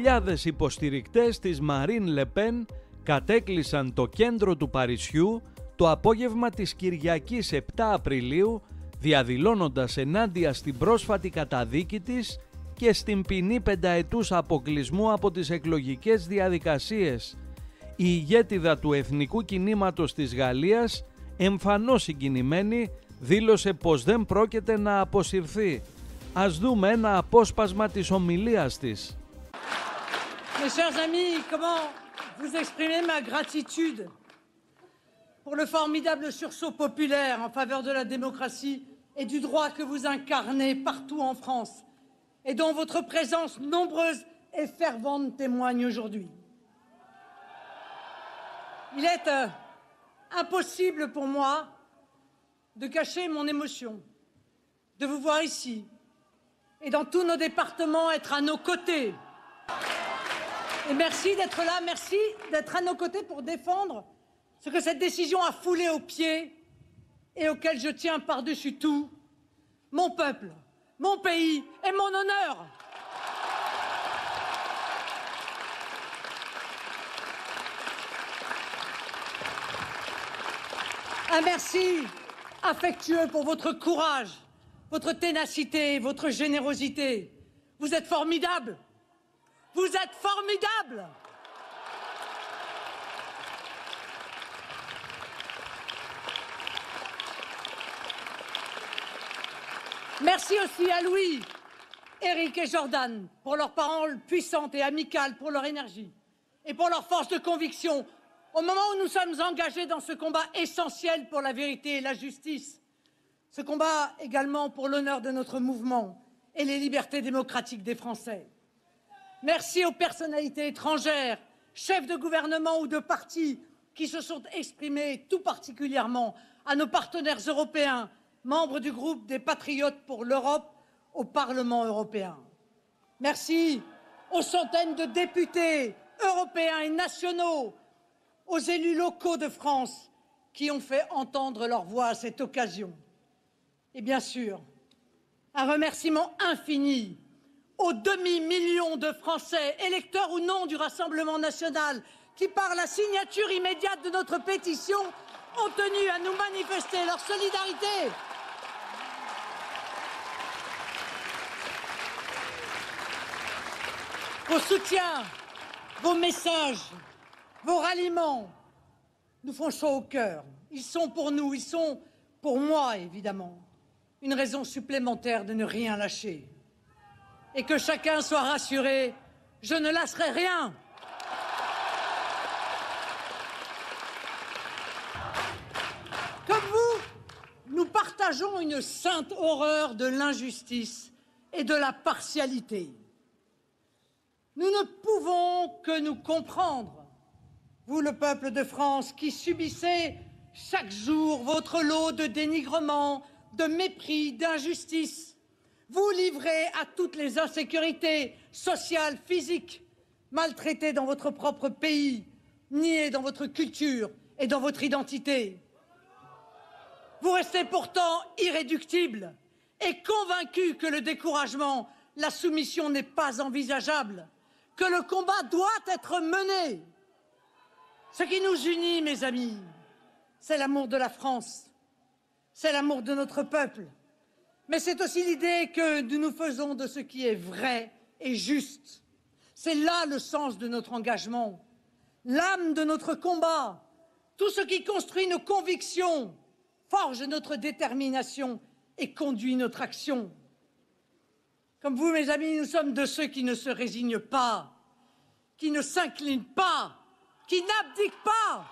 χιλιάδες υποστηρικτές της Μαρίν Λεπέν κατέκλεισαν το κέντρο του Παρισιού το απόγευμα της Κυριακής 7 Απριλίου, διαδηλώνοντας ενάντια στην πρόσφατη καταδίκη της και στην ποινή 5ετούς αποκλεισμού από τις εκλογικές διαδικασίες. Η ηγέτιδα του Εθνικού Κινήματος της Γαλλίας, εμφανώς συγκινημένη, δήλωσε πως δεν πρόκειται να αποσυρθεί. Ας δούμε ένα απόσπασμα της ομιλίας της. Mes chers amis, comment vous exprimer ma gratitude pour le formidable sursaut populaire en faveur de la démocratie et du droit que vous incarnez partout en France et dont votre présence nombreuse et fervente témoigne aujourd'hui. Il est impossible pour moi de cacher mon émotion, de vous voir ici et dans tous nos départements être à nos côtés. Et merci d'être là, merci d'être à nos côtés pour défendre ce que cette décision a foulé aux pieds et auquel je tiens par-dessus tout, mon peuple, mon pays et mon honneur. Un merci affectueux pour votre courage, votre ténacité, votre générosité. Vous êtes formidables. Vous êtes formidables. Merci aussi à Louis, Éric et Jordan pour leurs paroles puissantes et amicales, pour leur énergie et pour leur force de conviction au moment où nous sommes engagés dans ce combat essentiel pour la vérité et la justice. Ce combat également pour l'honneur de notre mouvement et les libertés démocratiques des Français. Merci aux personnalités étrangères, chefs de gouvernement ou de partis qui se sont exprimés tout particulièrement, à nos partenaires européens, membres du groupe des Patriotes pour l'Europe au Parlement européen. Merci aux centaines de députés européens et nationaux, aux élus locaux de France qui ont fait entendre leur voix à cette occasion. Et bien sûr, un remerciement infini aux demi-millions de Français, électeurs ou non du Rassemblement national, qui par la signature immédiate de notre pétition ont tenu à nous manifester leur solidarité. Vos soutiens, vos messages, vos ralliements nous font chaud au cœur. Ils sont pour nous, ils sont pour moi évidemment, une raison supplémentaire de ne rien lâcher. Et que chacun soit rassuré, je ne lâcherai rien. Comme vous, nous partageons une sainte horreur de l'injustice et de la partialité. Nous ne pouvons que nous comprendre, vous le peuple de France qui subissez chaque jour votre lot de dénigrement, de mépris, d'injustice. Vous livrez à toutes les insécurités sociales, physiques, maltraitées dans votre propre pays, niées dans votre culture et dans votre identité. Vous restez pourtant irréductibles et convaincus que le découragement, la soumission n'est pas envisageable, que le combat doit être mené. Ce qui nous unit, mes amis, c'est l'amour de la France, c'est l'amour de notre peuple. Mais c'est aussi l'idée que nous nous faisons de ce qui est vrai et juste. C'est là le sens de notre engagement, l'âme de notre combat, tout ce qui construit nos convictions, forge notre détermination et conduit notre action. Comme vous, mes amis, nous sommes de ceux qui ne se résignent pas, qui ne s'inclinent pas, qui n'abdiquent pas.